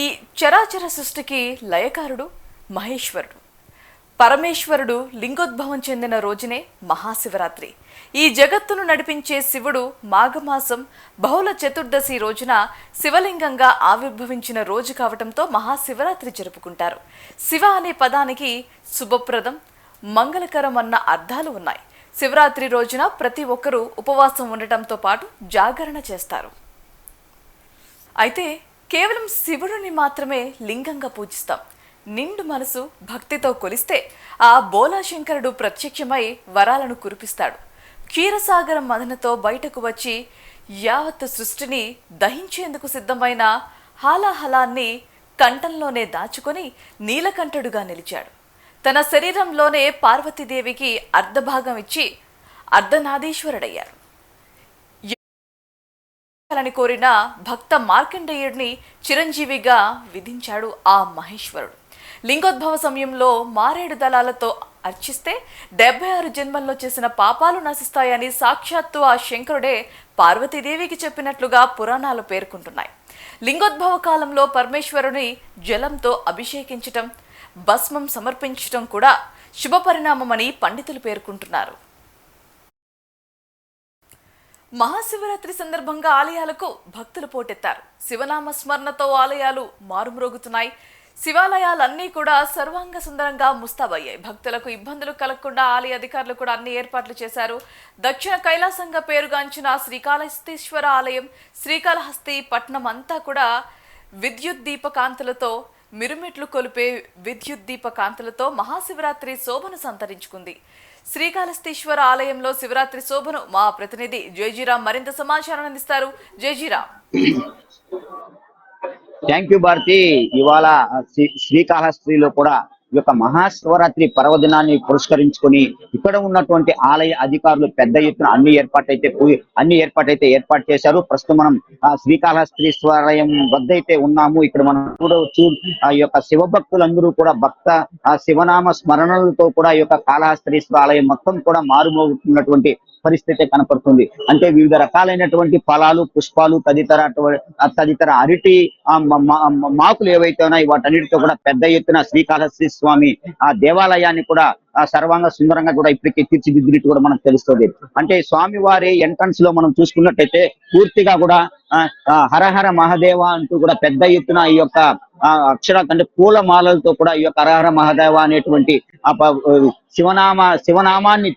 ఈ చరాచర సృష్టికి లయకారుడు మహేశ్వరుడు. పరమేశ్వరుడు లింగోద్భవం చెందిన రోజునే మహాశివరాత్రి. ఈ జగత్తును నడిపించే శివుడు మాఘమాసం బహుళ చతుర్దశి రోజున శివలింగంగా ఆవిర్భవించిన రోజు కావటంతో మహాశివరాత్రి జరుపుకుంటారు. శివ అనే పదానికి శుభప్రదం, మంగళకరం అన్న అర్థాలు ఉన్నాయి. శివరాత్రి రోజున ప్రతి ఒక్కరూ ఉపవాసం ఉండటంతో పాటు జాగరణ చేస్తారు. అయితే కేవలం శివుడిని మాత్రమే లింగంగా పూజిస్తాం. నిండు మనసు భక్తితో కొలిస్తే ఆ బోలాశంకరుడు ప్రత్యక్షమై వరాలను కురిపిస్తాడు. క్షీరసాగరం మదనతో బయటకు వచ్చి యావత్ సృష్టిని దహించేందుకు సిద్ధమైన హాలాహలాన్ని కంఠంలోనే దాచుకొని నీలకంఠుడుగా నిలిచాడు. తన శరీరంలోనే పార్వతీదేవికి అర్ధభాగం ఇచ్చి అర్ధనాదీశ్వరుడయ్యారు. కోరిన భక్త మార్కండేయుడిని చిరంజీవిగా విధించాడు ఆ మహేశ్వరుడు. లింగోద్భవ సమయంలో మారేడు దళాలతో అర్చిస్తే 76 జన్మల్లో చేసిన పాపాలు నశిస్తాయని సాక్షాత్తు ఆ శంకరుడే పార్వతీదేవికి చెప్పినట్లుగా పురాణాలు పేర్కొంటున్నాయి. లింగోద్భవ కాలంలో పరమేశ్వరుని జలంతో అభిషేకించటం, భస్మం సమర్పించటం కూడా శుభ పరిణామమని పండితులు పేర్కొంటున్నారు. మహాశివరాత్రి సందర్భంగా ఆలయాలకు భక్తులు పోటెత్తారు. శివనామ స్మరణతో ఆలయాలు మారుమ్రోగుతున్నాయి. శివాలయాలన్నీ కూడా సర్వాంగ సుందరంగా ముస్తాబయ్యాయి. భక్తులకు ఇబ్బందులు కలగకుండా ఆలయ అధికారులు కూడా అన్ని ఏర్పాట్లు చేశారు. దక్షిణ కైలాసంగా పేరుగాంచిన శ్రీకాళహస్తీశ్వర ఆలయం, శ్రీకాళహస్తి పట్టణం అంతా కూడా విద్యుత్ దీపకాంతులతో మిరుమిట్లు కొలిపే విద్యుత్ దీపకాంతులతో మహాశివరాత్రి శోభను సంతరించుకుంది. శ్రీకాళహస్తీశ్వర ఆలయంలో శివరాత్రి శోభను మా ప్రతినిధి జయజీరామ్ మరింత సమాచారం అందిస్తారు. జయజీరామ్. Thank you Bharathi. ఇవాళ శ్రీకాళహస్తిలో కూడా ఈ యొక్క మహాశివరాత్రి పర్వదినాన్ని పురస్కరించుకొని ఇక్కడ ఉన్నటువంటి ఆలయ అధికారులు పెద్ద ఎత్తున అన్ని ఏర్పాటైతే ఏర్పాటు చేశారు. ప్రస్తుతం మనం శ్రీకాళహస్తీశ్వరాలయం వద్ద అయితే ఉన్నాము. ఇక్కడ మనం చూడవచ్చు ఆ యొక్క శివభక్తులందరూ కూడా శివనామ స్మరణలతో కూడా ఈ యొక్క కాళహస్తీశ్వర ఆలయం మొత్తం కూడా మారుమోగుతున్నటువంటి పరిస్థితి కనపడుతుంది. అంటే వివిధ రకాలైనటువంటి ఫలాలు, పుష్పాలు, తదితర అరటి మాకులు ఏవైతే ఉన్నాయో వాటన్నిటితో కూడా పెద్ద ఎత్తున శ్రీకాళహస్తి స్వామి ఆ దేవాలయాన్ని కూడా సర్వాంగ సుందరంగా కూడా ఇప్పటికీ తీర్చిదిద్దినట్టు కూడా మనకు తెలుస్తుంది. అంటే స్వామి వారి ఎంట్రన్స్ లో మనం చూసుకున్నట్టయితే పూర్తిగా కూడా హరహర మహాదేవ అంటూ కూడా పెద్ద ఎత్తున ఈ యొక్క అంటే పూలమాలలతో కూడా ఈ యొక్క హరహర మహాదేవ అనేటువంటి శివనామాన్ని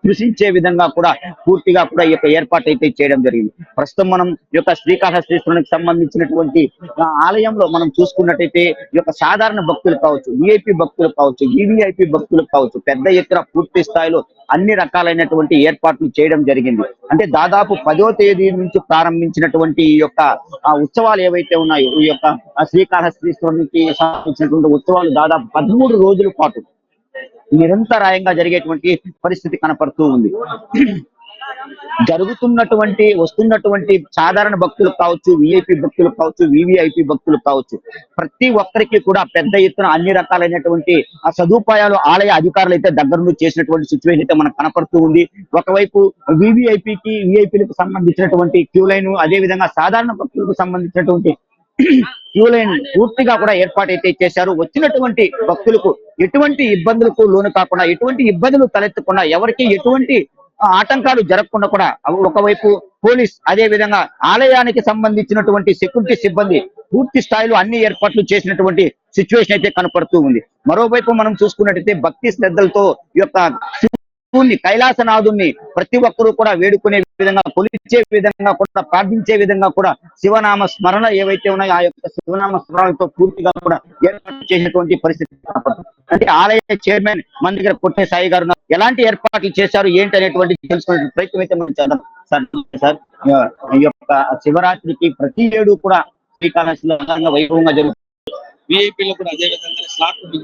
స్పృశించే విధంగా కూడా పూర్తిగా కూడా ఈ యొక్క ఏర్పాటు అయితే చేయడం జరిగింది. ప్రస్తుతం మనం ఈ యొక్క శ్రీకాళహస్తీశ్వరునికి సంబంధించినటువంటి ఆలయంలో మనం చూసుకున్నట్టయితే ఈ యొక్క సాధారణ భక్తులు కావచ్చు, విఐపి భక్తులు కావచ్చు, వివిఐపి భక్తులు కావచ్చు, పెద్ద ఎత్తున పూర్తి స్థాయిలో అన్ని రకాలైనటువంటి ఏర్పాట్లు చేయడం జరిగింది. అంటే దాదాపు 10వ తేదీ నుంచి ప్రారంభించినటువంటి ఈ యొక్క ఉత్సవాలు ఏవైతే ఉన్నాయో, ఈ యొక్క శ్రీకాళహస్తీశ్వరునికి సంబంధించినటువంటి ఉత్సవాలు దాదాపు 13 రోజుల పాటు నిరంతరాయంగా జరిగేటువంటి పరిస్థితి కనపడుతూ ఉంది. వస్తున్నటువంటి సాధారణ భక్తులు కావచ్చు, విఐపి భక్తులు కావచ్చు, వివిఐపి భక్తులు కావచ్చు, ప్రతి ఒక్కరికి కూడా పెద్ద ఎత్తున అన్ని రకాలైనటువంటి సదుపాయాలు ఆలయ అధికారులు అయితే దగ్గర నుంచి చేసినటువంటి సిచ్యువేషన్ అయితే మనకు కనపడుతూ ఉంది. ఒకవైపు వివిఐపికి, విఐపీలకు సంబంధించినటువంటి క్యూ లైన్, అదే విధంగా సాధారణ భక్తులకు సంబంధించినటువంటి క్యూ లైన్ పూర్తిగా కూడా ఏర్పాటైతే చేశారు. వచ్చినటువంటి భక్తులకు ఎటువంటి ఇబ్బందులకు లోను కాకుండా, ఎటువంటి ఇబ్బందులు తలెత్తకుండా, ఎవరికి ఎటువంటి ఆటంకాలు జరగకుండా కూడా ఒకవైపు పోలీస్, అదే విధంగా ఆలయానికి సంబంధించినటువంటి సెక్యూరిటీ సిబ్బంది పూర్తి స్థాయిలో అన్ని ఏర్పాట్లు చేసినటువంటి సిచ్యువేషన్ అయితే కనపడుతూ ఉంది. మరోవైపు మనం చూసుకున్నట్టయితే భక్తి శ్రద్ధలతో ఈ యొక్క కైలాసనాథుని ప్రతి ఒక్కరూ కూడా వేడుకునే విధంగా, కొలిచే విధంగా కూడా, ప్రార్థించే విధంగా కూడా శివనామ స్మరణ ఏవైతే ఉన్నాయో ఆ యొక్క శివనామ స్మరణతో పూర్తిగా కూడా ఏర్పాటు చేసినటువంటి పరిస్థితి. అంటే ఆలయ చైర్మన్ మన దగ్గర కొట్టే సాయి గారు ఎలాంటి ఏర్పాట్లు చేశారు ఏంటి అనేటువంటి తెలుసుకునే ప్రయత్నం అయితే మనం చేద్దాం. సార్, ఈ యొక్క శివరాత్రికి ప్రతి ఏడు కూడా శ్రీకాళహస్తిలో వైభవంగా జరుగుతుంది. విఐపీలో కూడా అదే విధంగా స్లాట్లు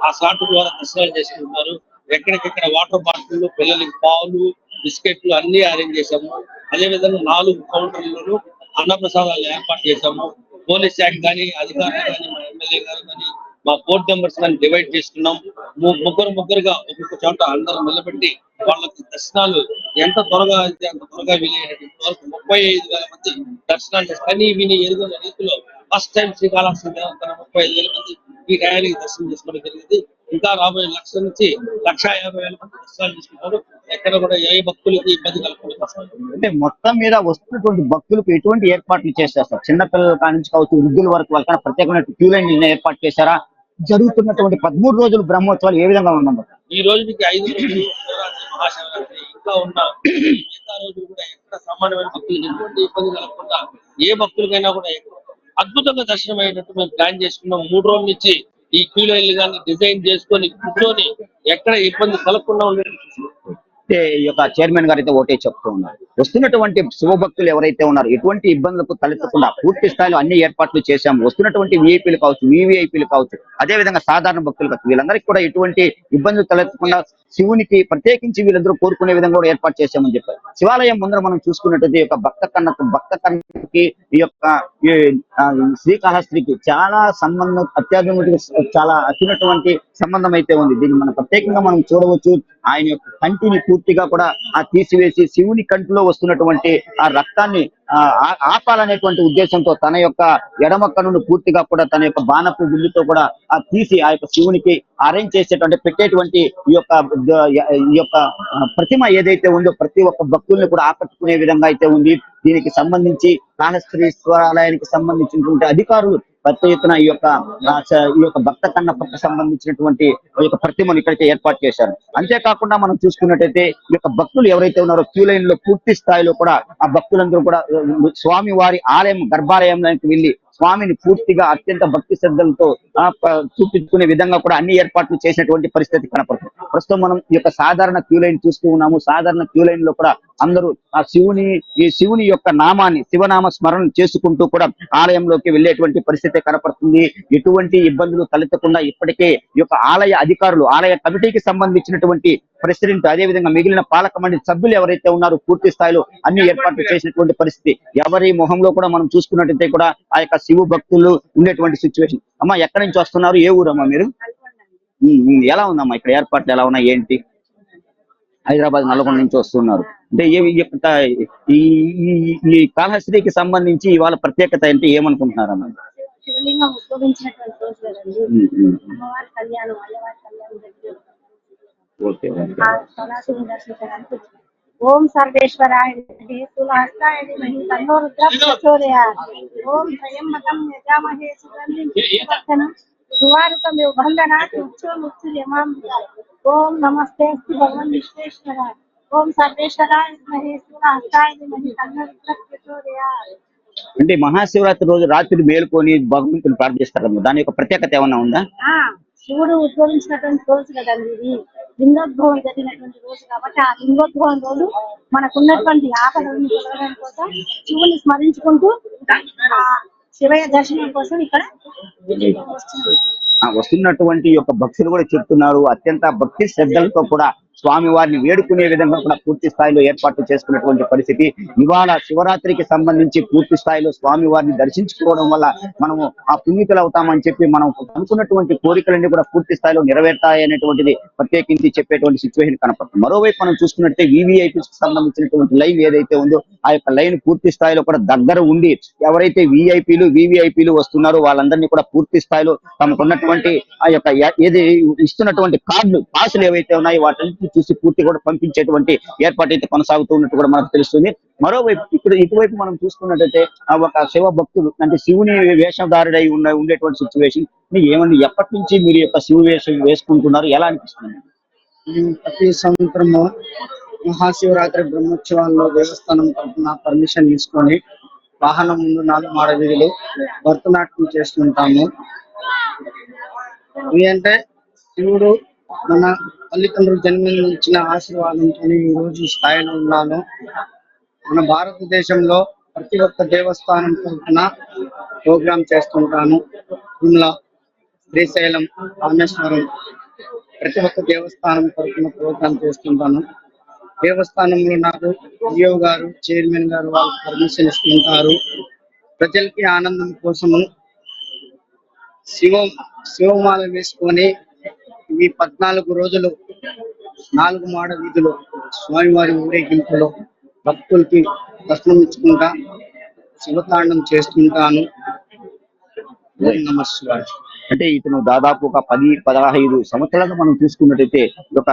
ఆ స్లాట్ ద్వారా దర్శనాలు చేసుకుంటున్నారు. ఎక్కడికెక్కడ వాటర్ బాటిల్, పిల్లలకి పాలు, బిస్కెట్లు అన్ని అరేంజ్ చేశాము. అదే విధంగా 4 కౌంటర్లను అన్నప్రసాదాలు ఏర్పాటు చేశాము. పోలీస్ శాఖ కానీ, అధికారులు కానీ, మా ఎమ్మెల్యే గారు కానీ, మా బోర్డు మెంబర్స్ కానీ డివైడ్ చేసుకున్నాం. ముగ్గురుగా ఒక్కొక్క చోట అందరూ నిలబెట్టి వాళ్ళకి దర్శనాలు ఎంత త్వరగా అయితే అంత త్వరగా వీలైనటువంటి 35,000 మంది దర్శనాలు కని విని ఎరుగని రీతిలో ఫస్ట్ టైం శ్రీకాళహస్తి దేవస్థానం 35,000 మంది ఈ టయానికి దర్శనం చేసుకోవడం జరిగింది. ఇంకా రాబోయే 1,00,000 నుంచి 1,50,000 మంది దర్శనాలు చేసుకుంటారు. ఎక్కడ కూడా ఏ భక్తులకి ఇబ్బంది కలగకుండా. అంటే మొత్తం మీద వస్తున్నటువంటి భక్తులకు ఎటువంటి ఏర్పాట్లు చేస్తారు? చిన్నపిల్లల కాడి నుంచి కావచ్చు, వృద్ధుల వరకు వాళ్ళకన్నా ప్రత్యేకమైన క్యూ లైన్ ఏర్పాటు చేశారా? జరుగుతున్నటువంటి 13 రోజులు బ్రహ్మోత్సవాలు ఏ విధంగా ఉన్నాం? ఈ రోజు మీకు 5 రోజులు శివరాత్రి, మహాశివరాత్రి ఇంకా ఉన్న మిగతా రోజులు కూడా ఎక్కడ సామాన్యమైన భక్తులు ఎటువంటి ఇబ్బంది కలగకుండా ఏ భక్తులకైనా కూడా అద్భుతంగా దర్శనం అయ్యేటట్టు మేము ప్లాన్ చేసుకున్నాం. 3 రోజుల నుంచి ఈ క్యూ లైన్లు కానీ డిజైన్ చేసుకొని కూర్చొని ఎక్కడ ఇబ్బంది కలగకుండా ఉండేది. ఈ యొక్క చైర్మన్ గారు అయితే ఒకటే చెప్తూ ఉన్నారు, వస్తున్నటువంటి శివభక్తులు ఎవరైతే ఉన్నారో ఎటువంటి ఇబ్బందులకు తలెత్తకుండా పూర్తి స్థాయిలో అన్ని ఏర్పాట్లు చేశాము. వస్తున్నటువంటి విఐపీలు కావచ్చు, వివిఐపీలు కావచ్చు, అదే విధంగా సాధారణ భక్తులు కావచ్చు, వీళ్ళందరికీ కూడా ఎటువంటి ఇబ్బందులు తలెత్తకుండా శివునికి ప్రత్యేకించి వీళ్ళందరూ కోరుకునే విధంగా కూడా ఏర్పాటు చేశామని చెప్పారు. శివాలయం ముందర మనం చూసుకున్నట్టు ఈ యొక్క భక్త కన్నకి ఈ యొక్క శ్రీకాళహస్తికి చాలా సంబంధం, అత్యాధునిక చాలా అత్యున్నటువంటి సంబంధం అయితే ఉంది. దీన్ని మనం ప్రత్యేకంగా మనం చూడవచ్చు. ఆయన యొక్క కంటిని పూర్తిగా కూడా తీసివేసి శివుని కంటిలో వస్తున్నటువంటి ఆ రక్తాన్ని ఆపాలనేటువంటి ఉద్దేశంతో తన యొక్క ఎడమ కన్నును పూర్తిగా కూడా తన యొక్క బాణపు గుండుతో కూడా తీసి ఆ యొక్క శివునికి అరేంజ్ చేసేటువంటి పెట్టేటువంటి ఈ యొక్క ప్రతిమ ఏదైతే ఉందో ప్రతి ఒక్క భక్తుల్ని కూడా ఆకట్టుకునే విధంగా అయితే ఉంది. దీనికి సంబంధించి కాళహస్తీశ్వరాలయానికి సంబంధించినటువంటి అధికారులు పెద్ద ఎత్తున ఈ యొక్క భక్త కన్నప్పకు సంబంధించినటువంటి ఈ యొక్క ప్రతిమను ఇక్కడైతే ఏర్పాటు చేశారు. అంతేకాకుండా మనం చూసుకున్నట్టయితే ఈ యొక్క భక్తులు ఎవరైతే ఉన్నారో క్యూ లైన్ లో పూర్తి స్థాయిలో కూడా ఆ భక్తులందరూ కూడా స్వామి వారి ఆలయం గర్భాలయంలోకి వెళ్లి స్వామిని పూర్తిగా అత్యంత భక్తి శ్రద్ధలతో చూపించుకునే విధంగా కూడా అన్ని ఏర్పాట్లు చేసినటువంటి పరిస్థితి కనపడుతుంది. ప్రస్తుతం మనం ఈ యొక్క సాధారణ క్యూ లైన్ చూస్తూ ఉన్నాము. సాధారణ క్యూ లైన్ లో కూడా అందరూ ఆ శివుని యొక్క నామాన్ని, శివనామ స్మరణ చేసుకుంటూ కూడా ఆలయంలోకి వెళ్ళేటువంటి పరిస్థితి కనపడుతుంది. ఎటువంటి ఇబ్బందులు తలెత్తకుండా ఇప్పటికే ఈ యొక్క ఆలయ అధికారులు, ఆలయ కమిటీకి సంబంధించినటువంటి ప్రెసిడెంట్, అదే విధంగా మిగిలిన పాలక మండలి సభ్యులు ఎవరైతే ఉన్నారో పూర్తి స్థాయిలో అన్ని ఏర్పాట్లు చేసినటువంటి పరిస్థితి. ఎవరి మొహంలో కూడా మనం చూసుకున్నట్టయితే కూడా ఆ యొక్క శివ భక్తులు ఉండేటువంటి సిచ్యువేషన్. అమ్మా, ఎక్కడి నుంచి వస్తున్నారు? ఏ ఊరమ్మా మీరు? ఎలా ఉందమ్మా ఇక్కడ ఏర్పాట్లు ఎలా ఉన్నాయి ఏంటి? హైదరాబాద్, నల్గొండ నుంచి వస్తున్నారు అంటే ఈ కాళహస్తికి సంబంధించి ఇవాళ ప్రత్యేకత అంటే ఏమనుకుంటున్నారమ్మా? శివలింగం ఉద్భవించినటువంటి రోజు కదండి. అమ్మవారి కళ్యాణం, అయ్యవారి కళ్యాణం దగ్గర సదాశివుని దర్శించడానికి ఓం సర్వేశ్వరాయ విద్మహే స్థూలహస్తాయ ధీమహి తన్నో రుద్రః ప్రచోదయాత్. ఓం త్రయంబకం యజామహే సుగంధిం పుష్టివర్ధనం సువారుకమివ బంధనాత్ మృత్యోర్ముక్షీయమామృతాత్. ఓం నమస్తేస్తు భగవన్ విశ్వేశ్వరాయ. ఓం సర్వేశ్వరాయ విద్మహే స్థూలహస్తాయ ధీమహి తన్నో రుద్రః ప్రచోదయాత్. అంటే మహాశివరాత్రి రోజు రాత్రి మేలుకొని భగవంతుని ప్రార్థిస్తారు. దాని యొక్క ప్రత్యేకత ఏమన్నా ఉందా? శివుడు ఉద్భవించినటువంటి రోజు కదండి ఇది. లింగోద్భవం జరిగినటువంటి రోజు కాబట్టి ఆ లింగోద్భవం రోజు మనకున్నటువంటి ఆపదలను తొలగడం కోసం శివుని స్మరించుకుంటూ శివయ్య దర్శనం కోసం ఇక్కడ వస్తున్నటువంటి యొక్క భక్తులు కూడా చెప్తున్నారు, అత్యంత భక్తి శ్రద్ధలతో కూడా స్వామి వారిని వేడుకునే విధంగా కూడా పూర్తి స్థాయిలో ఏర్పాట్లు చేసుకున్నటువంటి పరిస్థితి. ఇవాళ శివరాత్రికి సంబంధించి పూర్తి స్థాయిలో స్వామి వారిని దర్శించుకోవడం వల్ల మనము ఆ పుణ్యతులు అవుతామని చెప్పి మనం అనుకున్నటువంటి కోరికలన్నీ కూడా పూర్తి స్థాయిలో నెరవేరుతాయనేటువంటిది ప్రత్యేకించి చెప్పేటువంటి సిచ్యువేషన్ కనపడుతుంది. మరోవైపు మనం చూసుకున్నట్టే వివిఐపీకి సంబంధించినటువంటి లైన్ ఏదైతే ఉందో ఆ యొక్క లైన్ పూర్తి స్థాయిలో కూడా దగ్గర ఉండి ఎవరైతే విఐపీలు వివిఐపీలు వస్తున్నారో వాళ్ళందరినీ కూడా పూర్తి స్థాయిలో తమకున్నటువంటి ఆ యొక్క ఏది ఇస్తున్నటువంటి కార్డులు, పాసులు ఏవైతే ఉన్నాయో వాటిని చూసి పూర్తి కూడా పంపించేటువంటి ఏర్పాటు అయితే కొనసాగుతూ ఉన్నట్టు కూడా మనకు తెలుస్తుంది. మరోవైపు ఇటువైపు మనం చూసుకున్నట్టయితే ఒక శివ భక్తులు అంటే శివుని వేషధారుడై ఉండేటువంటి సిచ్యువేషన్ ఏమన్నా ఎప్పటి నుంచి మీరు యొక్క శివ వేషం వేసుకుంటున్నారు, ఎలా అనిపిస్తుంది? ప్రతి సంవత్సరము మహాశివరాత్రి బ్రహ్మోత్సవాల్లో దేవస్థానం తరఫున పర్మిషన్ తీసుకొని వాహనం ముందు 4 మాడ వీధులు భరతనాట్యం చేస్తుంటాము. ఎందుకంటే శివుడు మన తల్లిదండ్రులు జన్మించిన ఆశీర్వాదంతో ఈ రోజు స్థాయిలో ఉన్నాను. మన భారతదేశంలో ప్రతి ఒక్క దేవస్థానం తరఫున ప్రోగ్రాం చేస్తుంటాను. తిరుమల, శ్రీశైలం, రామేశ్వరం ప్రతి ఒక్క దేవస్థానం తరఫున ప్రోగ్రాం చేస్తుంటాను. దేవస్థానంలో నాకు ఈఓ గారు, చైర్మన్ గారు వాళ్ళు పర్మిషన్ ఇస్తుంటారు. ప్రజలకి ఆనందం కోసము శివమాల వేసుకొని ఈ 14 రోజులు 4 మాడ వీధులు స్వామివారి ఊరేగింపులో భక్తులకి దర్శనం ఇచ్చుకుంటా శివతాండం చేస్తుంటాను. ఓం నమః శివాయ. అంటే ఇతను దాదాపు ఒక 10-15 సంవత్సరాలుగా మనం చూసుకున్నట్టయితే ఈ యొక్క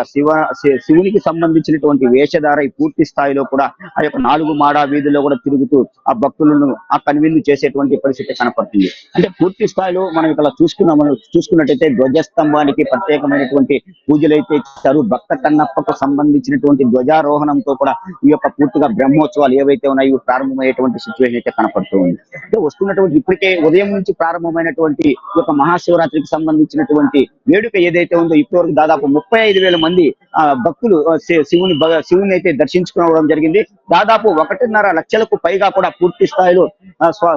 శివునికి సంబంధించినటువంటి వేషధార ఈ పూర్తి స్థాయిలో కూడా ఆ యొక్క 4 మాడా వీధుల్లో కూడా తిరుగుతూ ఆ భక్తులను ఆ కనువిందు చేసేటువంటి పరిస్థితి కనపడుతుంది. అంటే పూర్తి స్థాయిలో మనం ఇక్కడ చూసుకున్నట్టయితే ధ్వజస్తంభానికి ప్రత్యేకమైనటువంటి పూజలు అయితే ఇచ్చారు. భక్త కన్నప్పకు సంబంధించినటువంటి ధ్వజారోహణంతో కూడా ఈ యొక్క పూర్తిగా బ్రహ్మోత్సవాలు ఏవైతే ఉన్నాయో ప్రారంభమయ్యేటువంటి సిచ్యువేషన్ అయితే కనపడుతూ ఉంది. అంటే వస్తున్నటువంటి ఇప్పటికే ఉదయం నుంచి ప్రారంభమైనటువంటి ఈ యొక్క మహాశివరాత్రికి సంబంధించినటువంటి వేడుక ఏదైతే ఉందో ఇప్పటివరకు దాదాపు 35,000 మంది భక్తులు శివుని అయితే దర్శించుకోవడం జరిగింది. దాదాపు 1.5 లక్షలకు పైగా కూడా పూర్తి స్థాయిలో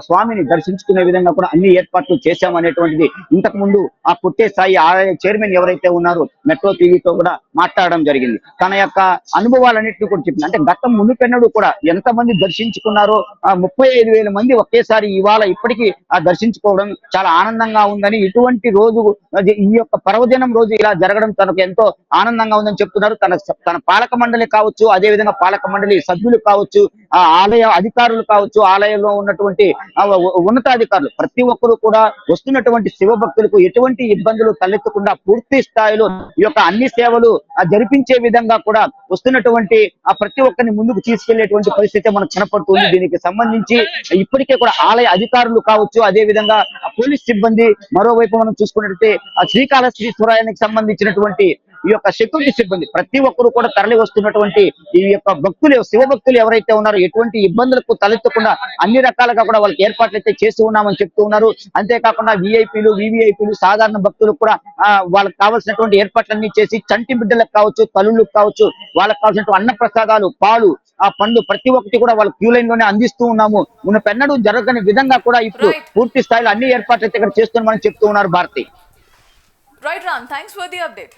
స్వామిని దర్శించుకునే విధంగా కూడా అన్ని ఏర్పాట్లు చేశామనేటువంటిది ఇంతకు ముందు ఆ పుట్టే స్థాయి ఆలయ చైర్మన్ ఎవరైతే ఉన్నారో మెట్రో టీవీతో కూడా మాట్లాడడం జరిగింది. తన యొక్క అనుభవాలన్నింటినీ కూడా చెప్పింది. అంటే గతం మునుపెన్నడూ కూడా ఎంతమంది దర్శించుకున్నారో 35,000 మంది ఒకేసారి ఇవాళ ఇప్పటికీ దర్శించుకోవడం చాలా ఆనందంగా ఉందని, ఇటువంటి రోజు ఈ యొక్క పర్వదినం రోజు ఇలా జరగడం తనకు ఎంతో ఆనందంగా ఉందని చెప్తున్నారు. తన పాలక మండలి కావచ్చు, అదే విధంగా పాలక మండలి సభ్యులు కావచ్చు, ఆ ఆలయ అధికారులు కావచ్చు, ఆలయంలో ఉన్నటువంటి ఉన్నతాధికారులు ప్రతి ఒక్కరు కూడా వస్తున్నటువంటి శివ భక్తులకు ఎటువంటి ఇబ్బందులు తలెత్తకుండా పూర్తి స్థాయిలో ఈ యొక్క అన్ని సేవలు జరిపించే విధంగా కూడా వస్తున్నటువంటి ప్రతి ఒక్కరిని ముందుకు తీసుకెళ్లేటువంటి పరిస్థితి మనకు కనపడుతుంది. దీనికి సంబంధించి ఇప్పటికే కూడా ఆలయ అధికారులు కావచ్చు, అదే విధంగా పోలీస్ సిబ్బంది, మరోవైపు మనం చూసుకున్నట్లయితే శ్రీకాళహస్తీశ్వరానికి సంబంధించినటువంటి ఈ యొక్క సెక్యూరిటీ సిబ్బంది ప్రతి ఒక్కరు కూడా తరలి వస్తున్నటువంటి ఈ యొక్క భక్తులు శివ భక్తులు ఎవరైతే ఉన్నారో ఎటువంటి ఇబ్బందులకు తలెత్తకుండా అన్ని రకాలుగా కూడా వాళ్ళకి ఏర్పాట్లు అయితే చేసి ఉన్నామని చెప్తూ ఉన్నారు. అంతేకాకుండా విఐపీలు, వివిఐపీలు, సాధారణ భక్తులకు కూడా వాళ్ళకి కావాల్సినటువంటి ఏర్పాట్లన్నీ చేసి చంటి బిడ్డలకు కావచ్చు, తల్లులకు కావచ్చు, వాళ్ళకి కావాల్సినటువంటి అన్న ప్రసాదాలు, పాలు, ఆ పండ్లు ప్రతి ఒక్కటి కూడా వాళ్ళ క్యూ లైన్ లోనే అందిస్తూ ఉన్నాము. మున్నపెన్నడూ జరగని విధంగా కూడా ఇప్పుడు పూర్తి స్థాయిలో అన్ని ఏర్పాట్లు అయితే ఇక్కడ చేస్తున్నామని చెప్తూ ఉన్నారు Bharati. Right Ram, thanks for the update.